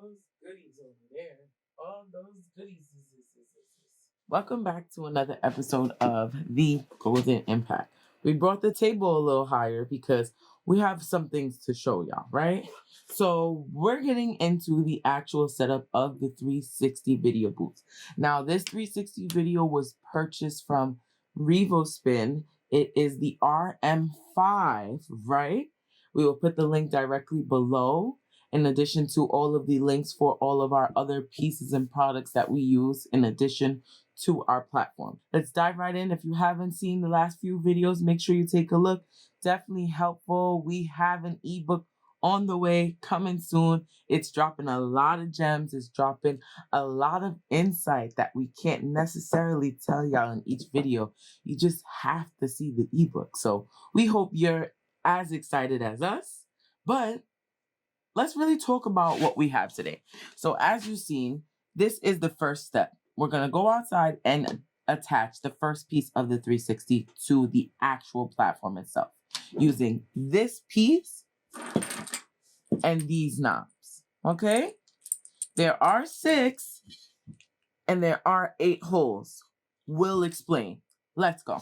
those goodies over there. All those goodies. Welcome back to another episode of The Golden Impact. We brought the table a little higher because we have some things to show y'all, right? So we're getting into the actual setup of the 360 video booth. Now, this 360 video was purchased from RevoSpin. It is the RM5, right? We will put the link directly below, in addition to all of the links for all of our other pieces and products that we use in addition to our platform. Let's dive right in. If you haven't seen the last few videos, make sure you take a look. Definitely helpful. We have an ebook on the way, coming soon. It's dropping a lot of gems. It's dropping a lot of insight that we can't necessarily tell y'all in each video. You just have to see the ebook. So we hope you're as excited as us, but let's really talk about what we have today. So as you've seen, this is the first step. We're going to go outside and attach the first piece of the 360 to the actual platform itself using this piece and these knobs. Okay? There are 6 and there are 8 holes. We'll explain. Let's go.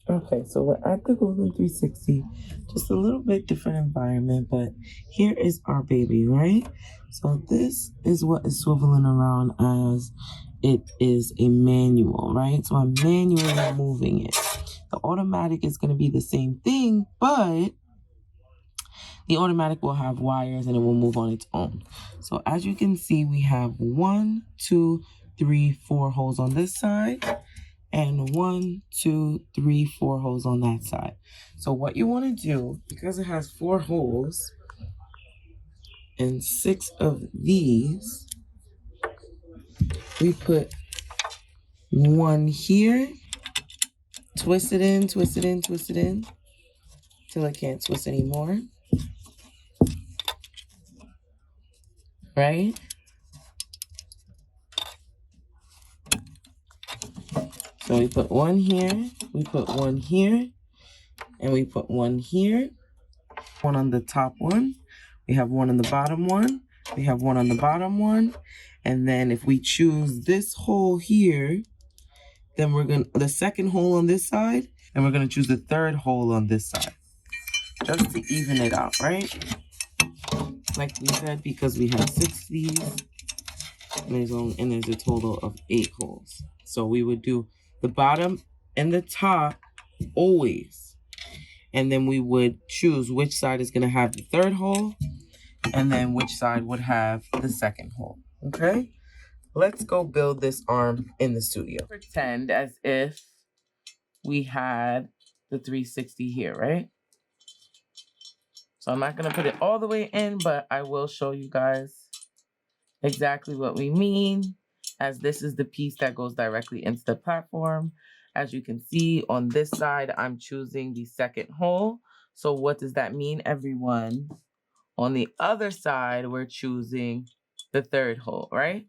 Okay, so we're at the Golden 360, just a little bit different environment, but here is our baby, right? So this is what is swiveling around as it is a manual, right? So I'm manually moving it. The automatic is going to be the same thing, but the automatic will have wires and it will move on its own. So as you can see, we have 1, 2, 3, 4 holes on this side. And 1, 2, 3, 4 holes on that side. So what you want to do, because it has 4 holes and 6 of these, we put 1 here, twist it in, twist it in, twist it in, till I can't twist anymore. Right? So we put 1 here, we put 1 here, and we put 1 here. 1 on the top one. We have 1 on the bottom one. We have 1 on the bottom one. And then if we choose this hole here, then we're going to, the second hole on this side, and we're going to choose the third hole on this side. Just to even it out, right? Like we said, because we have 6 of these, and there's a total of 8 holes. So we would do the bottom and the top always. And then we would choose which side is going to have the third hole, and then which side would have the second hole. Okay? Let's go build this arm in the studio. Pretend as if we had the 360 here, right? So I'm not going to put it all the way in, but I will show you guys exactly what we mean, as this is the piece that goes directly into the platform. As you can see on this side, I'm choosing the second hole. So what does that mean, everyone? On the other side, we're choosing the third hole, right?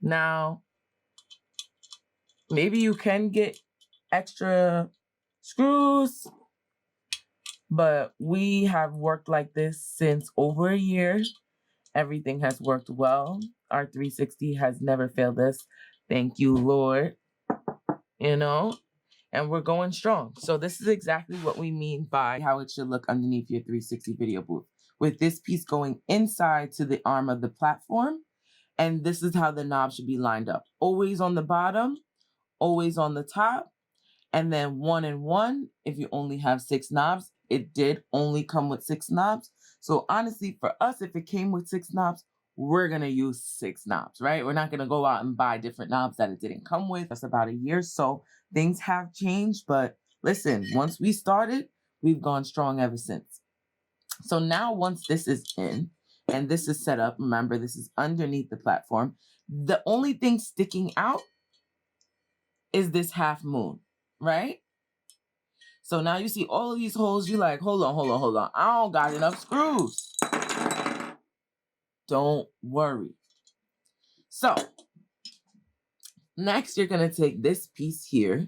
Now, maybe you can get extra screws, but we have worked like this since over a year. Everything has worked well. Our 360 has never failed us. Thank you, Lord. You know, and we're going strong. So this is exactly what we mean by how it should look underneath your 360 video booth, with this piece going inside to the arm of the platform. And this is how the knob should be lined up. Always on the bottom, always on the top, and then 1 and 1. If you only have 6 knobs, it did only come with 6 knobs. So honestly, for us, if it came with 6 knobs, we're going to use 6 knobs, right? We're not going to go out and buy different knobs that it didn't come with. That's about a year. So things have changed. But listen, once we started, we've gone strong ever since. So now once this is in and this is set up, remember, this is underneath the platform. The only thing sticking out is this half moon, right? So now you see all of these holes. You're like, hold on. I don't got enough screws. Don't worry. So next, you're going to take this piece here,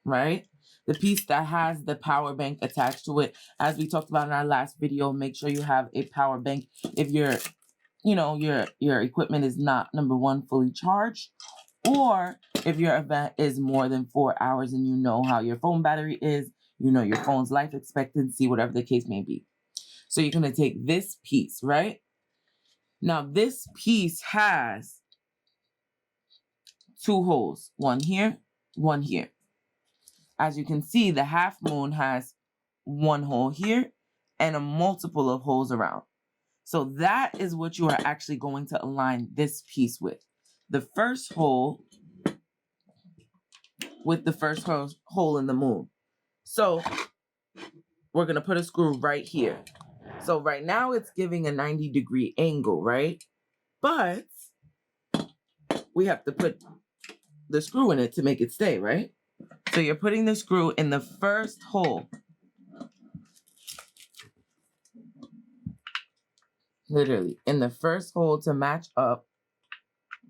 right? the piece that has the power bank attached to it. As we talked about in our last video, make sure you have a power bank if your equipment is not, number one, fully charged, or if your event is more than 4 hours and you know how your phone battery is, you know your phone's life expectancy, whatever the case may be. So you're going to take this piece, right? Now this piece has 2 holes, one here, one here. As you can see, the half moon has 1 hole here and a multiple of holes around. So that is what you are actually going to align this piece with. The first hole with the first hole in the moon. So we're going to put a screw right here. So right now it's giving a 90-degree angle, right? But we have to put the screw in it to make it stay, right? So you're putting the screw in the first hole. Literally, in the first hole to match up.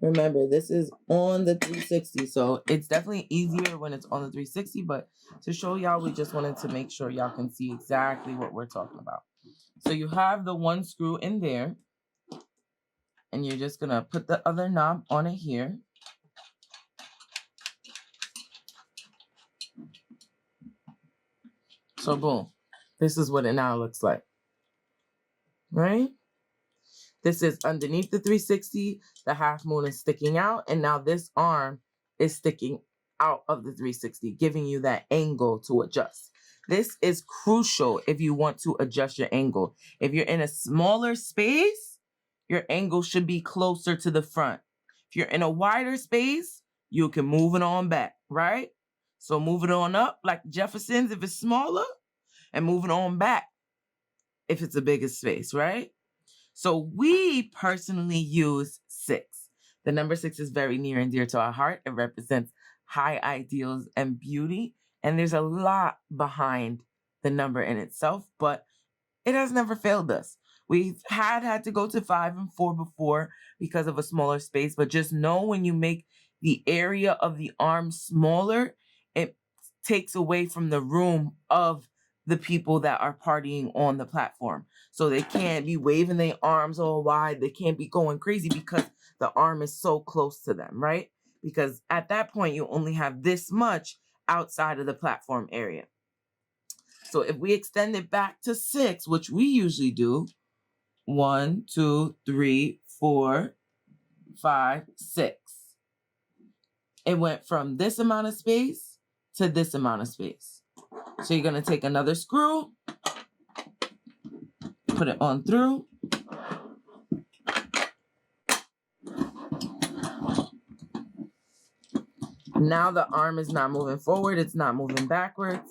Remember, this is on the 360, so it's definitely easier when it's on the 360, but to show y'all, we just wanted to make sure y'all can see exactly what we're talking about. So you have the 1 screw in there, and you're just going to put the other knob on it here. So boom, this is what it now looks like, right? This is underneath the 360, the half moon is sticking out, and now this arm is sticking out of the 360, giving you that angle to adjust. This is crucial if you want to adjust your angle. If you're in a smaller space, your angle should be closer to the front. If you're in a wider space, you can move it on back, right? So move it on up like Jefferson's if it's smaller, and move it on back if it's a bigger space, right? So we personally use 6. The number 6 is very near and dear to our heart. It represents high ideals and beauty. And there's a lot behind the number in itself, but it has never failed us. We've had to go to 5 and 4 before because of a smaller space, but just know when you make the area of the arm smaller, it takes away from the room of the people that are partying on the platform. So they can't be waving their arms all wide. They can't be going crazy because the arm is so close to them, right? Because at that point, you only have this much outside of the platform area. So if we extend it back to 6, which we usually do, 1, 2, 3, 4, 5, 6. It went from this amount of space to this amount of space. So you're going to take another screw, put it on through. Now the arm is not moving forward. It's not moving backwards.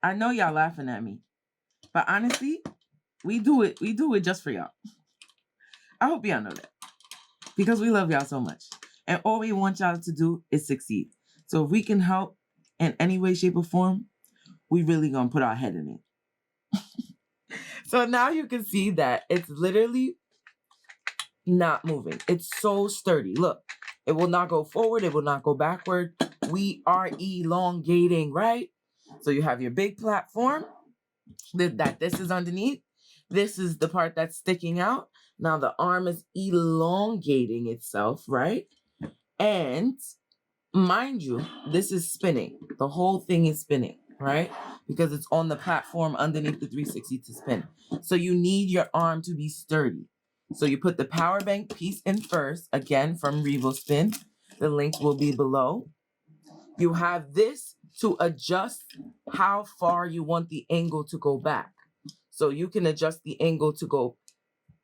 I know y'all laughing at me, but honestly, we do it just for y'all. I hope y'all know that because we love y'all so much. And all we want y'all to do is succeed. So if we can help in any way, shape, or form, we really gonna put our head in it. So now you can see that it's literally not moving. It's so sturdy. Look, it will not go forward. It will not go backward. We are elongating, right? So you have your big platform that this is underneath. This is the part that's sticking out. Now the arm is elongating itself, right? And mind you, this is spinning. The whole thing is spinning, right? Because it's on the platform underneath the 360 to spin. So you need your arm to be sturdy. So you put the power bank piece in first, again from RevoSpin. The link will be below. You have this to adjust how far you want the angle to go back. So you can adjust the angle to go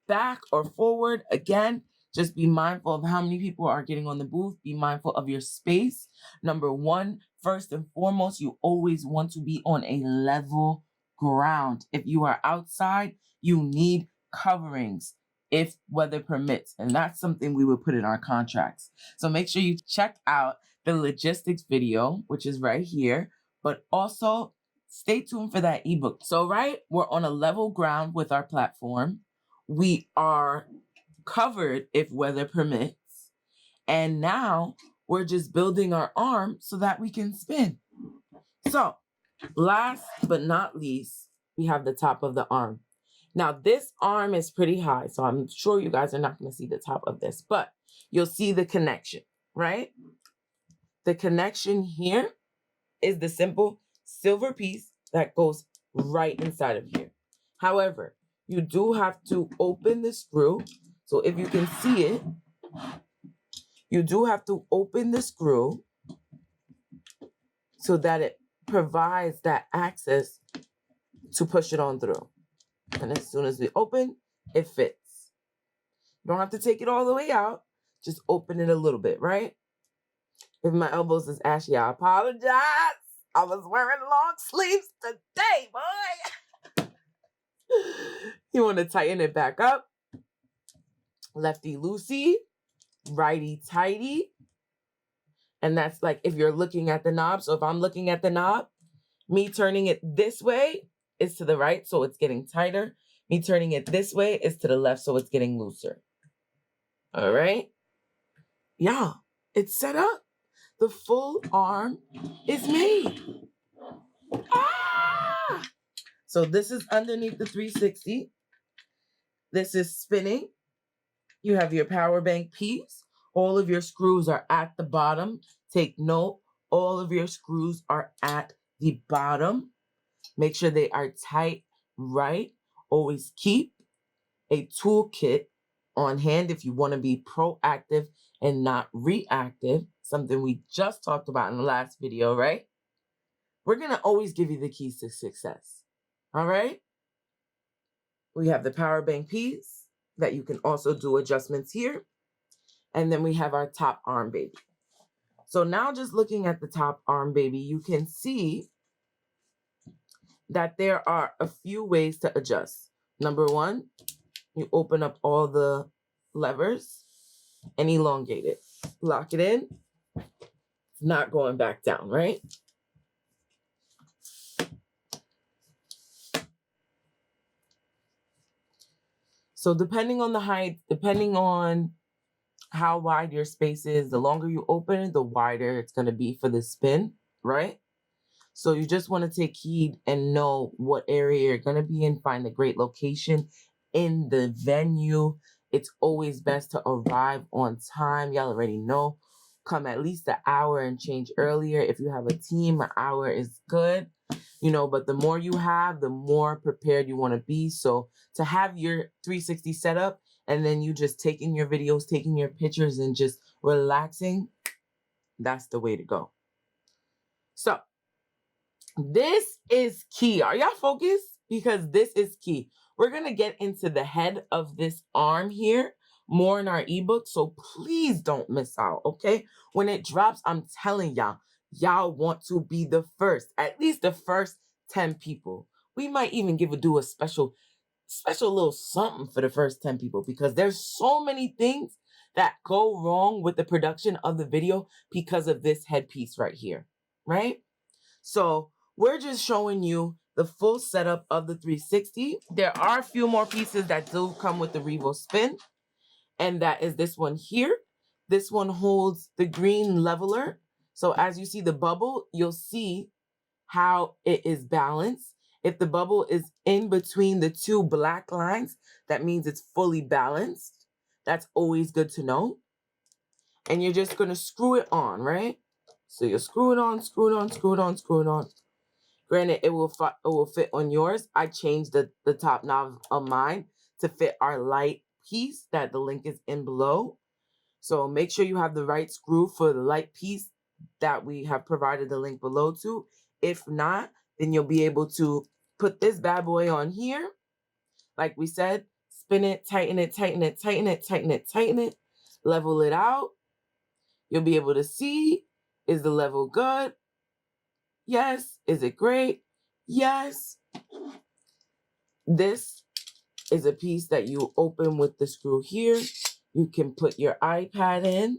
back or forward. Again, just be mindful of how many people are getting on the booth. Be mindful of your space. Number 1, first and foremost, you always want to be on a level ground. If you are outside, you need coverings if weather permits. And that's something we would put in our contracts. So make sure you check out the logistics video, which is right here, but also stay tuned for that ebook. So, right, we're on a level ground with our platform. We are covered if weather permits, And now we're just building our arm so that we can spin. So last but not least, we have the top of the arm. Now this arm is pretty high, so I'm sure you guys are not going to see the top of this, but you'll see the connection, right? The connection here is the simple silver piece that goes right inside of here. However, you do have to open the screw. So if you can see it, you do have to open the screw so that it provides that access to push it on through. And as soon as we open, it fits. You don't have to take it all the way out. Just open it a little bit, right? If my elbows is ashy, I apologize. I was wearing long sleeves today, boy. You want to tighten it back up. Lefty loosey, righty tighty. And that's like if you're looking at the knob. So if I'm looking at the knob, me turning it this way is to the right, so it's getting tighter. Me turning it this way is to the left, so it's getting looser. All right? Yeah, it's set up. The full arm is made. Ah! So this is underneath the 360. This is spinning. You have your power bank piece. All of your screws are at the bottom. Take note, all of your screws are at the bottom. Make sure they are tight, right? Always keep a toolkit on hand if you want to be proactive and not reactive. Something we just talked about in the last video, right? We're going to always give you the keys to success. All right? We have the power bank piece that you can also do adjustments here. And then we have our top arm baby. So now just looking at the top arm baby, you can see that there are a few ways to adjust. Number one, you open up all the levers and elongate it. Lock it in. It's not going back down, right? So depending on the height, depending on how wide your space is, the longer you open it, the wider it's going to be for the spin, right? So you just want to take heed and know what area you're going to be in, find a great location in the venue. It's always best to arrive on time. Y'all already know. Come at least an hour and change earlier. If you have a team, an hour is good. You know, but the more you have, the more prepared you want to be. So to have your 360 set up and then you just taking your videos, taking your pictures and just relaxing, that's the way to go. So this is key. Are y'all focused? Because this is key. We're going to get into the head of this arm here more in our ebook. So please don't miss out, okay? When it drops, I'm telling y'all want to be the first, at least the first 10 people. We might even do a special little something for the first 10 people because there's so many things that go wrong with the production of the video because of this headpiece right here, right? So we're just showing you the full setup of the 360. There are a few more pieces that do come with the RevoSpin, and that is this one here. This one holds the green leveler. So as you see the bubble, you'll see how it is balanced. If the bubble is in between the two black lines, that means it's fully balanced. That's always good to know. And you're just going to screw it on, right? So you'll screw it on, screw it on, screw it on, screw it on. Granted, it will fit on yours. I changed the top knob of mine to fit our light piece that the link is in below. So make sure you have the right screw for the light piece that we have provided the link below to. If not, then you'll be able to put this bad boy on here. Like we said, spin it, tighten it, tighten it, tighten it, tighten it, tighten it, level it out. You'll be able to see, is the level good? Yes. Is it great? Yes. This is a piece that you open with the screw here. You can put your iPad in.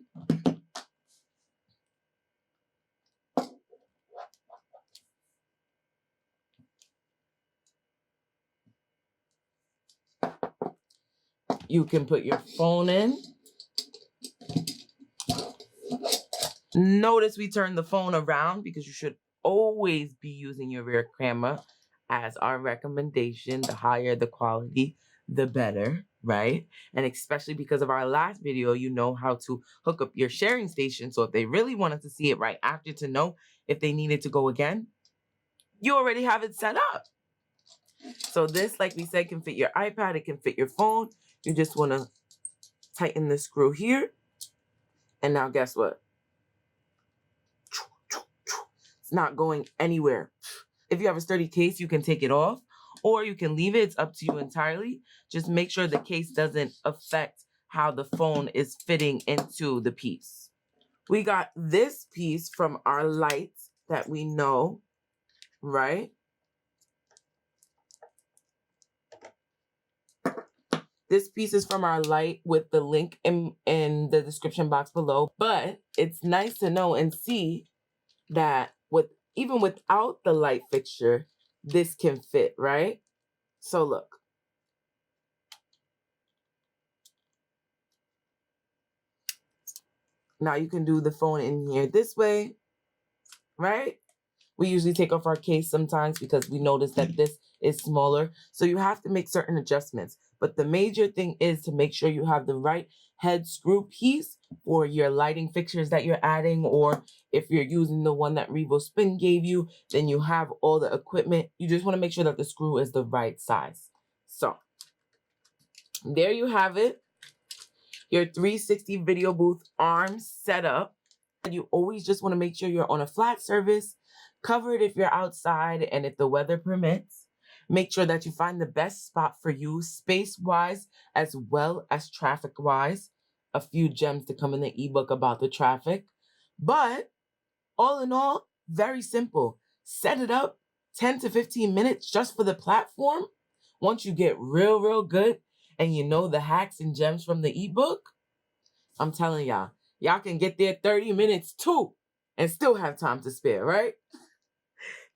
You can put your phone in. Notice we turned the phone around because you should always be using your rear camera as our recommendation. The higher the quality, the better, right? And especially because of our last video, you know how to hook up your sharing station. So if they really wanted to see it right after to know if they needed to go again, you already have it set up. So this, like we said, can fit your iPad. It can fit your phone. You just want to tighten the screw here. And now guess what? It's not going anywhere. If you have a sturdy case, you can take it off or you can leave it. It's up to you entirely. Just make sure the case doesn't affect how the phone is fitting into the piece. We got this piece from our light that we know, right? This piece is from our light with the link in the description box below. But it's nice to know and see that even without the light fixture, this can fit, right? So look. Now you can do the phone in here this way, right? We usually take off our case sometimes because we notice that this is smaller. So you have to make certain adjustments. But the major thing is to make sure you have the right head screw piece for your lighting fixtures that you're adding. Or if you're using the one that RevoSpin gave you, then you have all the equipment. You just want to make sure that the screw is the right size. So there you have it. Your 360 video booth arm setup. You always just want to make sure you're on a flat surface, covered if you're outside and if the weather permits. Make sure that you find the best spot for you, space-wise as well as traffic-wise. A few gems to come in the ebook about the traffic. But all in all, very simple. Set it up 10 to 15 minutes just for the platform. Once you get real good and you know the hacks and gems from the ebook, I'm telling y'all can get there 30 minutes too and still have time to spare, right?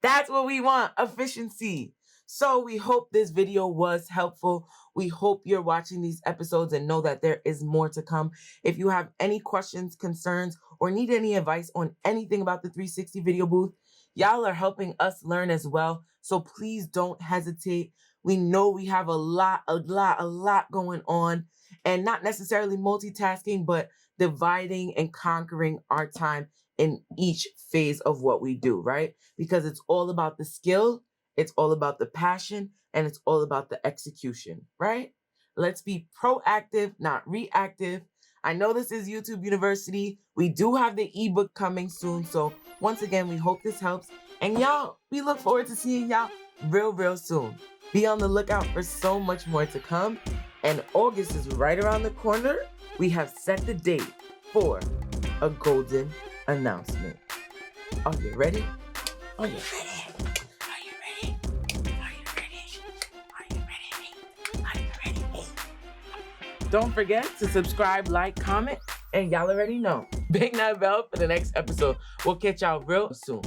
That's what we want, efficiency. So we hope this video was helpful. We hope you're watching these episodes and know that there is more to come. If you have any questions, concerns, or need any advice on anything about the 360 video booth, y'all are helping us learn as well. So please don't hesitate. We know we have a lot going on, and not necessarily multitasking, but dividing and conquering our time in each phase of what we do, right? Because it's all about the skill, it's all about the passion, and it's all about the execution, right? Let's be proactive, not reactive. I know this is YouTube University. We do have the ebook coming soon. So once again, we hope this helps. And y'all, we look forward to seeing y'all real soon. Be on the lookout for so much more to come. And August is right around the corner. We have set the date for a golden announcement. Are you ready? Are you ready? Are you ready? Are you ready? Are you ready? Are you ready? Don't forget to subscribe, like, comment, and y'all already know. Bang that bell for the next episode. We'll catch y'all real soon.